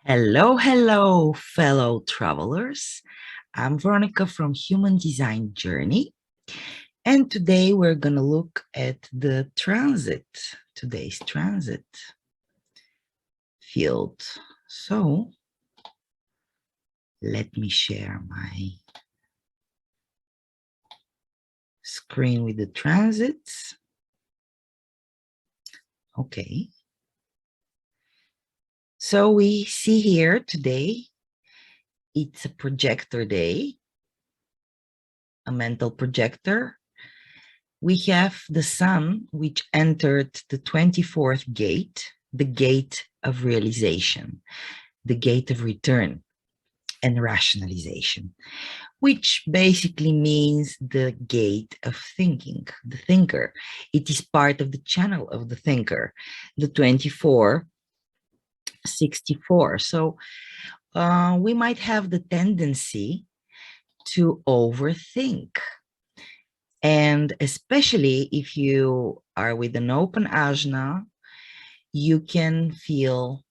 Hello, hello, fellow travelers. I'm Veronica from Human Design Journey, and today we're going to look at the transit, today's transit field. So let me share my screen with the transits. Okay. So we see here today, it's a projector day, a mental projector. We have the sun, which entered the 24th gate, the gate of realization, the gate of return and rationalization, which basically means the gate of thinking, the thinker. It is part of the channel of the thinker, the 2464. So we might have the tendency to overthink. And especially if you are with an open ajna, you can feel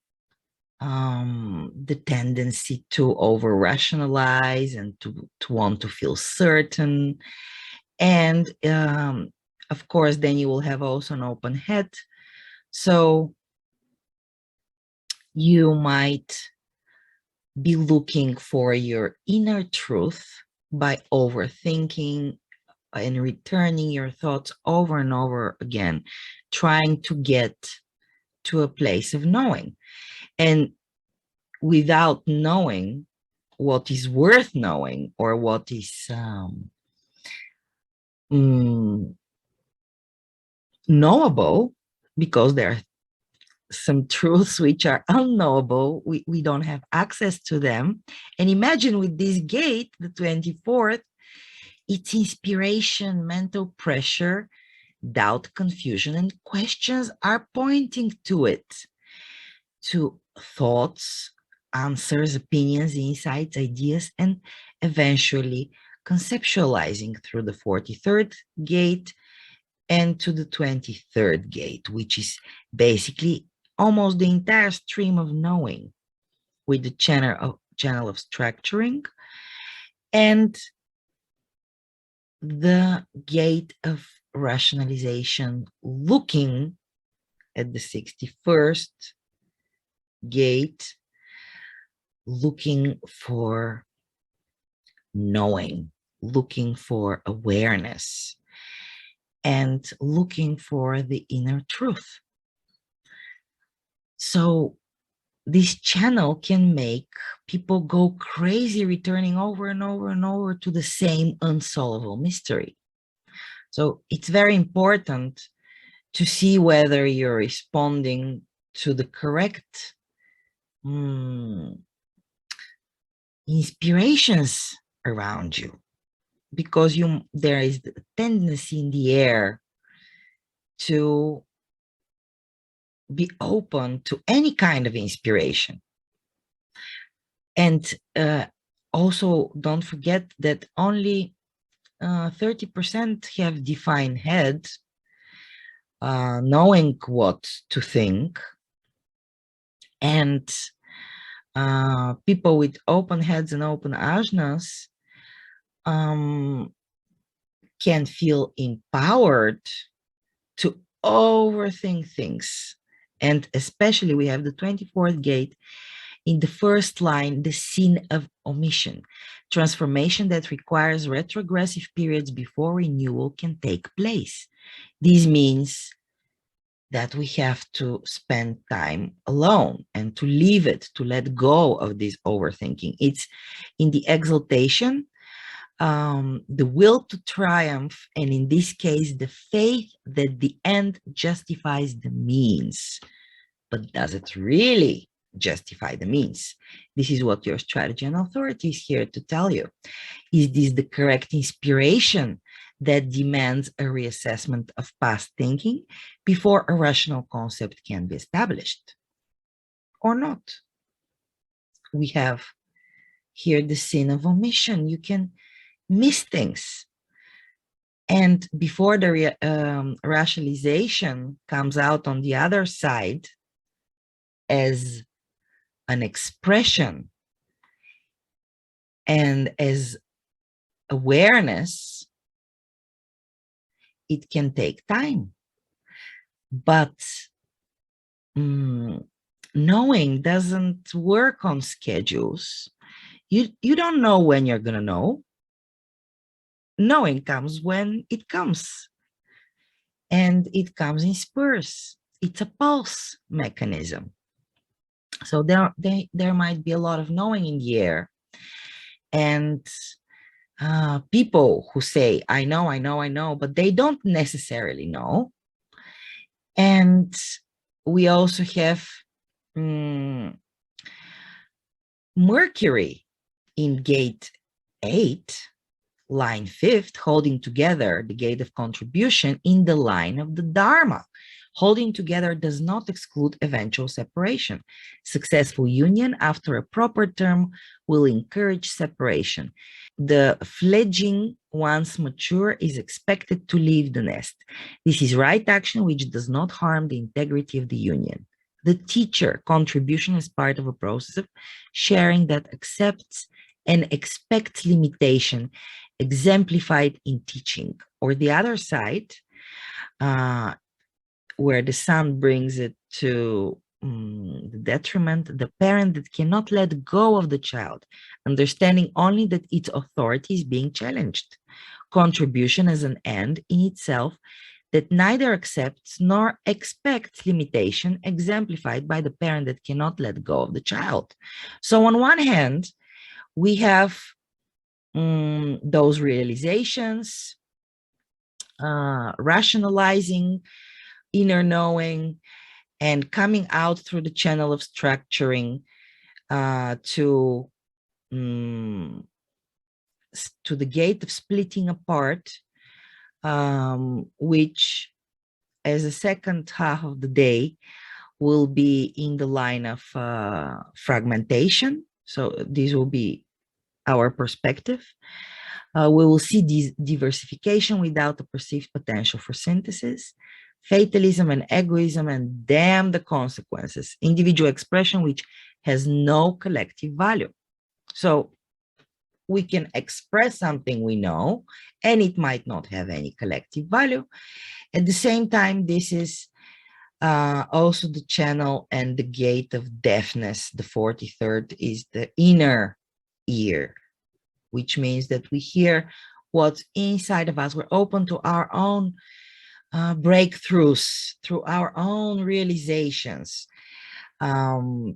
the tendency to over rationalize and to want to feel certain. And of course, then you will have also an open head. So you might be looking for your inner truth by overthinking and returning your thoughts over and over again, trying to get to a place of knowing. And without knowing what is worth knowing or what is knowable, because there are some truths which are unknowable, we don't have access to them. And imagine with this gate, the 24th, it's inspiration, mental pressure, doubt, confusion, and questions are pointing to it, to thoughts, answers, opinions, insights, ideas, and eventually conceptualizing through the 43rd gate and to the 23rd gate, which is basically almost the entire stream of knowing with the channel of structuring and the gate of rationalization, looking at the 61st gate, looking for knowing, looking for awareness, and looking for the inner truth. So this channel can make people go crazy, returning over and over and over to the same unsolvable mystery. So it's very important to see whether you're responding to the correct inspirations around you, because there is a tendency in the air to be open to any kind of inspiration. And also don't forget that only 30% have defined heads, knowing what to think, and people with open heads and open ajnas can feel empowered to overthink things. And especially we have the 24th gate in the first line, the sin of omission, transformation that requires retrogressive periods before renewal can take place. This means that we have to spend time alone and to leave it, to let go of this overthinking. It's in the exaltation, the will to triumph, and in this case, the faith that the end justifies the means. But does it really justify the means? This is what your strategy and authority is here to tell you. Is this the correct inspiration that demands a reassessment of past thinking before a rational concept can be established, or not? We have here the sin of omission. You can miss things. And before the rationalization comes out on the other side as an expression and as awareness, it can take time. But knowing doesn't work on schedules. You don't know when you're going to know. Knowing comes when it comes. And it comes in spurs. It's a pulse mechanism. So there might be a lot of knowing in the air. And people who say, I know, but they don't necessarily know. And we also have Mercury in gate 8, line 5th, holding together the gate of contribution in the line of the Dharma. Holding together does not exclude eventual separation. Successful union after a proper term will encourage separation. The fledgling, once mature, is expected to leave the nest. This is right action which does not harm the integrity of the union. The teacher contribution is part of a process of sharing that accepts and expects limitation exemplified in teaching. Or the other side, where the son brings it to the detriment, the parent that cannot let go of the child, understanding only that its authority is being challenged. Contribution as an end in itself that neither accepts nor expects limitation, exemplified by the parent that cannot let go of the child. So on one hand, we have those realizations, rationalizing, inner knowing, and coming out through the channel of structuring to the gate of splitting apart, which as a second half of the day will be in the line of fragmentation. So this will be our perspective. We will see this diversification without the perceived potential for synthesis, fatalism and egoism, and damn the consequences, individual expression which has no collective value. So we can express something we know, and it might not have any collective value. At the same time, this is also the channel and the gate of deafness. The 43rd is the inner ear, which means that we hear what's inside of us. We're open to our own breakthroughs, through our own realizations of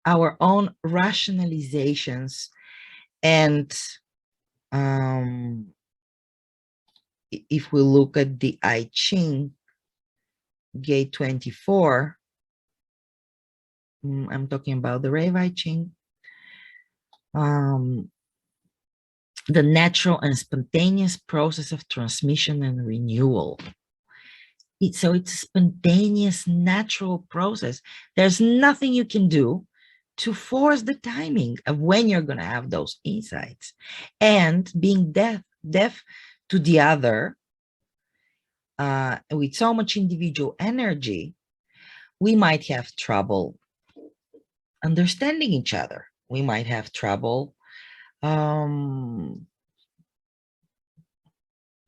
our own rationalizations. And if we look at the I Ching, gate 24, I'm talking about the Rave I Ching, the natural and spontaneous process of transmission and renewal. So it's a spontaneous, natural process. There's nothing you can do to force the timing of when you're going to have those insights. And being deaf to the other, with so much individual energy, we might have trouble understanding each other. We might have trouble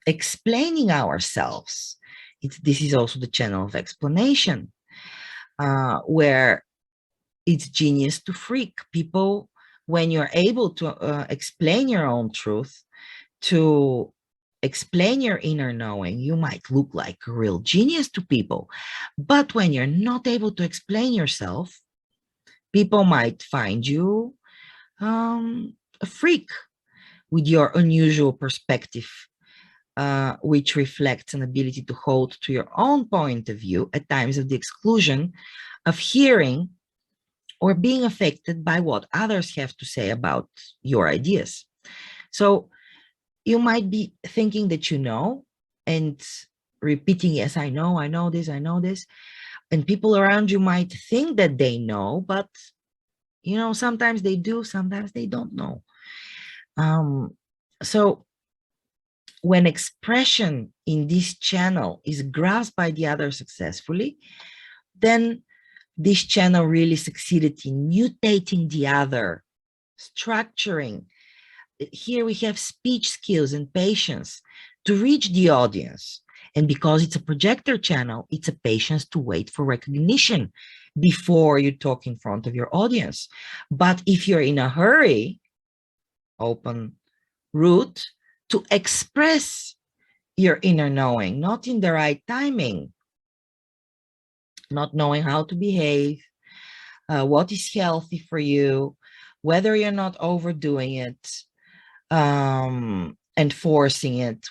explaining ourselves. This is also the channel of explanation, where it's genius to freak. People, when you're able to explain your own truth, to explain your inner knowing, you might look like a real genius to people. But when you're not able to explain yourself, people might find you a freak with your unusual perspective, which reflects an ability to hold to your own point of view at times of the exclusion of hearing or being affected by what others have to say about your ideas. So you might be thinking that you know, and repeating, yes, I know this, I know this. And people around you might think that they know, but, you know, sometimes they do, sometimes they don't know. So when expression in this channel is grasped by the other successfully, then this channel really succeeded in mutating the other, structuring. Here we have speech skills and patience to reach the audience. And because it's a projector channel, it's a patience to wait for recognition before you talk in front of your audience. But if you're in a hurry, open route to express your inner knowing, not in the right timing, not knowing how to behave, what is healthy for you, whether you're not overdoing it, and forcing it,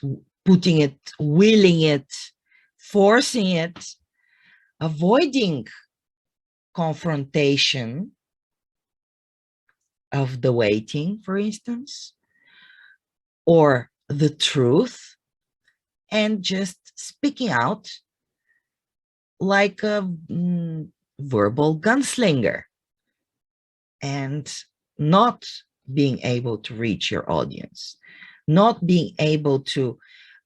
putting it, willing it, forcing it, avoiding confrontation of the waiting, for instance, or the truth, and just speaking out like a verbal gunslinger and not being able to reach your audience, not being able to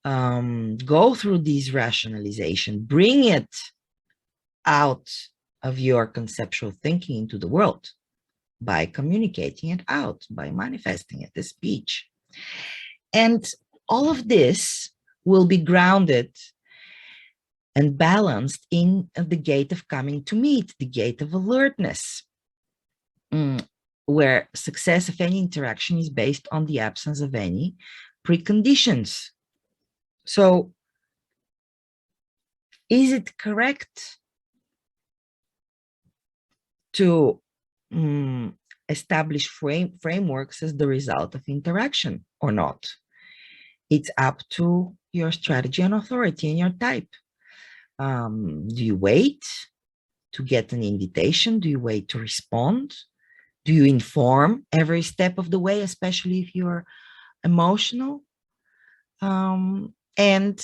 go through this rationalization, bring it out of your conceptual thinking into the world by communicating it out, by manifesting it, the speech. And all of this will be grounded and balanced in the gate of coming to meet, the gate of alertness, where success of any interaction is based on the absence of any preconditions. So, is it correct to establish frameworks as the result of interaction or not? It's up to your strategy and authority and your type. Do you wait to get an invitation? Do you wait to respond? Do you inform every step of the way, especially if you're emotional? And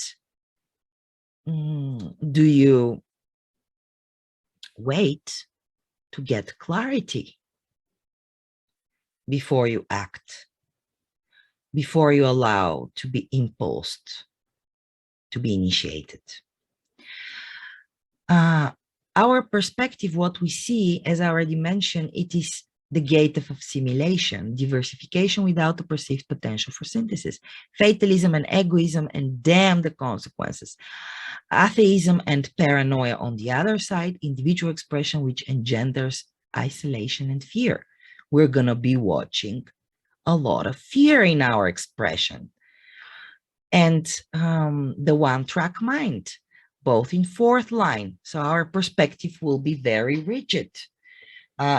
do you wait to get clarity before you act, before you allow to be impulsed, to be initiated? Our perspective, what we see, as I already mentioned, it is the gate of assimilation, diversification without the perceived potential for synthesis, fatalism and egoism, and damn the consequences, atheism and paranoia on the other side, individual expression which engenders isolation and fear. We're going to be watching a lot of fear in our expression. And the one-track mind, both in fourth line. So our perspective will be very rigid.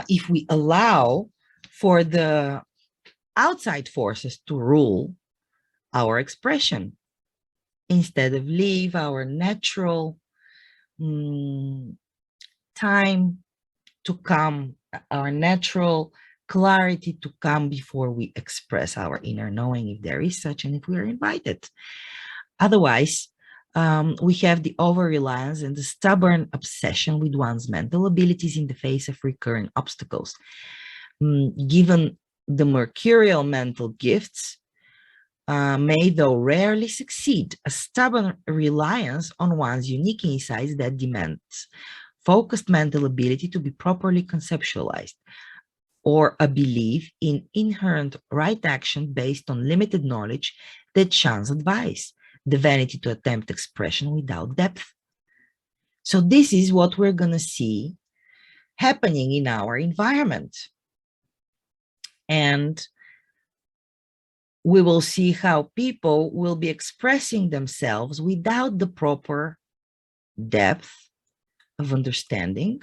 If we allow for the outside forces to rule our expression, instead of leave our natural time to come, our natural clarity to come before we express our inner knowing, if there is such, and if we are invited. Otherwise, we have the over-reliance and the stubborn obsession with one's mental abilities in the face of recurring obstacles. Given the mercurial mental gifts, may though rarely succeed, a stubborn reliance on one's unique insights that demands focused mental ability to be properly conceptualized, or a belief in inherent right action based on limited knowledge that shuns advice, the vanity to attempt expression without depth. So this is what we're going to see happening in our environment. And we will see how people will be expressing themselves without the proper depth of understanding,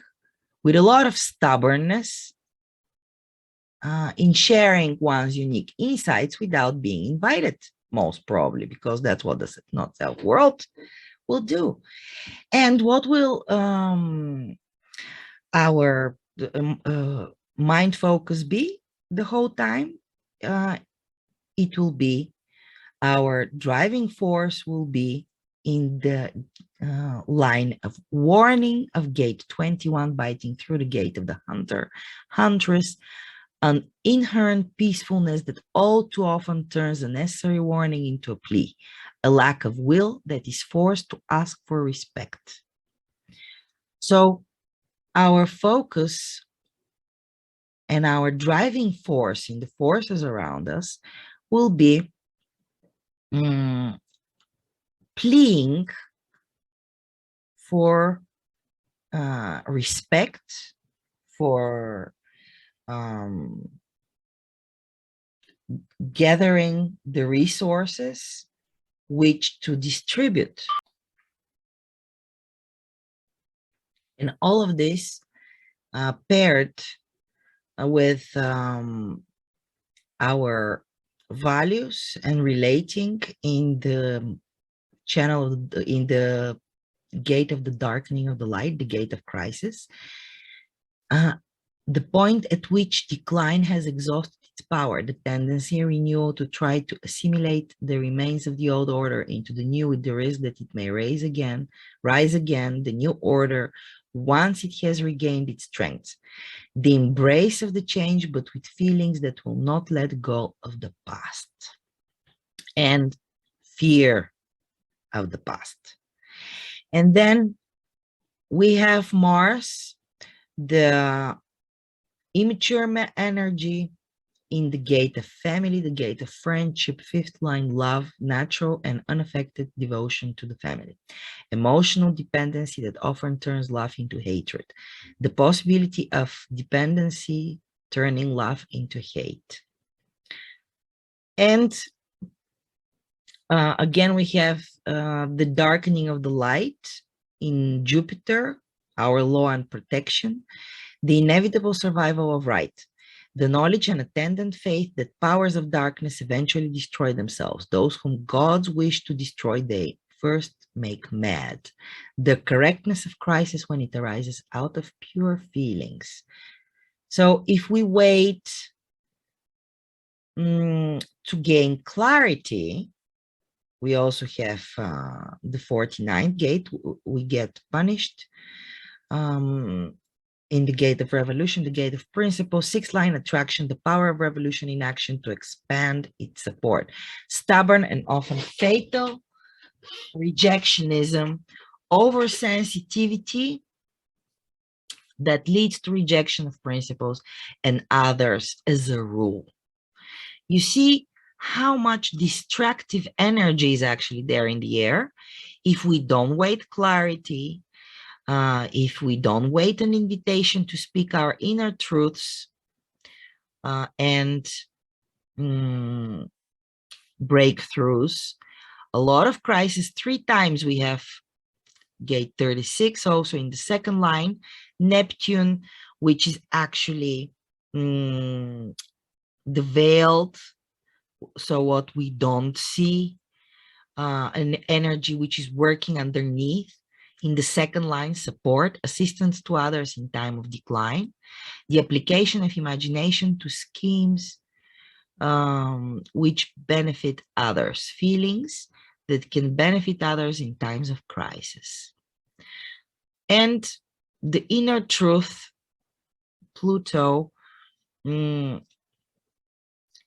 with a lot of stubbornness, in sharing one's unique insights without being invited, most probably, because that's what the not self world will do. And what will our mind focus be the whole time? It will be, our driving force will be in the line of warning of gate 21, biting through the gate of the hunter, huntress, an inherent peacefulness that all too often turns a necessary warning into a plea, a lack of will that is forced to ask for respect. So our focus and our driving force in the forces around us will be pleading for respect, for gathering the resources which to distribute. And all of this paired with our values and relating in the channel, in the gate of the darkening of the light, the gate of crisis, the point at which decline has exhausted its power, the tendency in renewal to try to assimilate the remains of the old order into the new with the risk that it may rise again, the new order, once it has regained its strength. The embrace of the change, but with feelings that will not let go of the past. And fear of the past. And then we have Mars, the immature energy in the gate of family, the gate of friendship, fifth line, love, natural and unaffected devotion to the family. Emotional dependency that often turns love into hatred. The possibility of dependency turning love into hate. And again, we have the darkening of the light in Jupiter, our law and protection, the inevitable survival of right, the knowledge and attendant faith that powers of darkness eventually destroy themselves. Those whom gods wish to destroy, they first make mad. The correctness of crisis when it arises out of pure feelings. So if we wait to gain clarity, we also have the 49th gate. We get punished in the gate of revolution, the gate of principle, sixth line attraction, the power of revolution in action to expand its support. Stubborn and often fatal rejectionism, oversensitivity that leads to rejection of principles and others as a rule. You see how much destructive energy is actually there in the air if we don't wait clarity, if we don't wait an invitation to speak our inner truths and breakthroughs. A lot of crises. 3 times we have gate 36 also in the second line, Neptune, which is actually the veiled, so what we don't see, an energy which is working underneath. In the second line, support, assistance to others in time of decline, the application of imagination to schemes which benefit others, feelings that can benefit others in times of crisis. And the inner truth, Pluto, in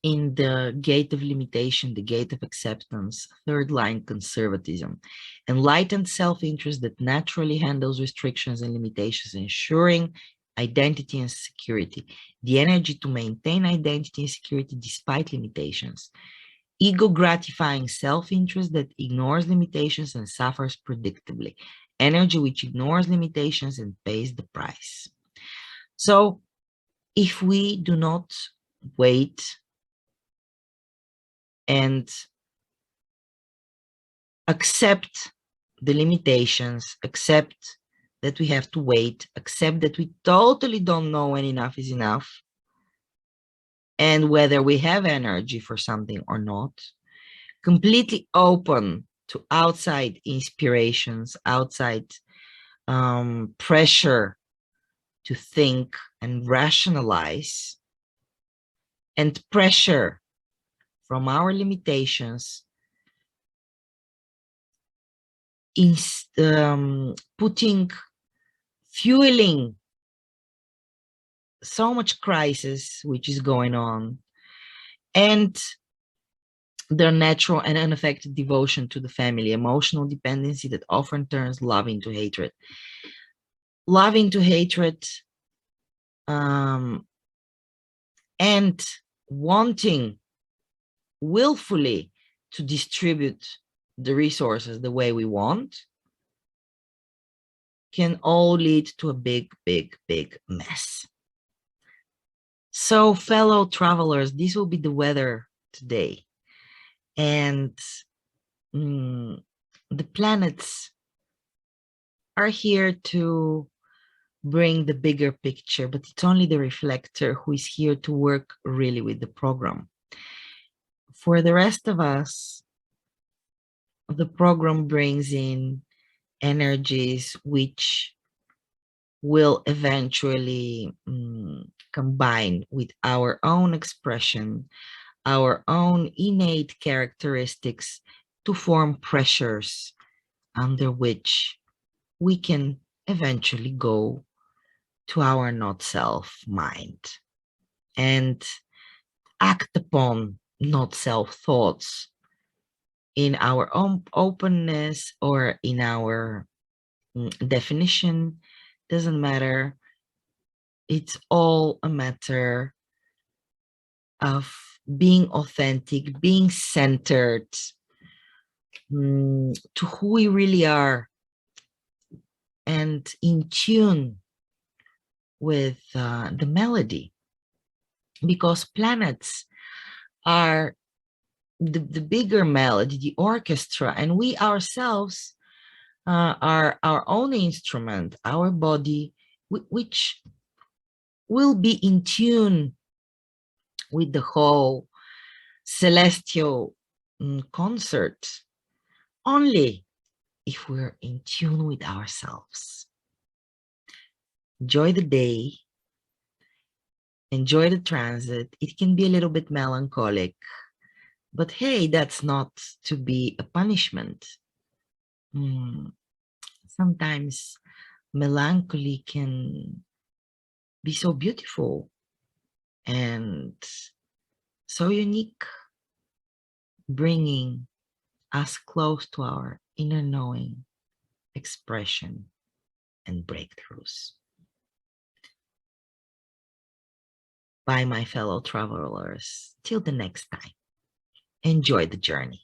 the gate of limitation, the gate of acceptance, third line, conservatism, enlightened self-interest that naturally handles restrictions and limitations, ensuring identity and security, the energy to maintain identity and security despite limitations, ego-gratifying self-interest that ignores limitations and suffers predictably, energy which ignores limitations and pays the price. So if we do not wait and accept the limitations, accept that we have to wait, accept that we totally don't know when enough is enough, and whether we have energy for something or not, completely open to outside inspirations, outside pressure to think and rationalize, and pressure from our limitations in fueling so much crisis which is going on, and their natural and unaffected devotion to the family, emotional dependency that often turns love into hatred. loving to hatred, and wanting willfully to distribute the resources the way we want, can all lead to a big, big, big mess. So, fellow travelers, this will be the weather today. And the planets are here to bring the bigger picture, but it's only the reflector who is here to work really with the program. For the rest of us, the program brings in energies which will eventually combine with our own expression, our own innate characteristics to form pressures under which we can eventually go to our not self mind and act upon not self thoughts in our own openness or in our definition. Doesn't matter. It's all a matter of being authentic, being centered to who we really are and in tune with the melody, because planets are the bigger melody, the orchestra, and we ourselves are our own instrument, our body, which will be in tune with the whole celestial concert only if we're in tune with ourselves. Enjoy the day. Enjoy the transit. It can be a little bit melancholic, but hey, that's not to be a punishment. Sometimes melancholy can be so beautiful and so unique, bringing us close to our inner knowing, expression, and breakthroughs. Bye, my fellow travelers. Till the next time. Enjoy the journey.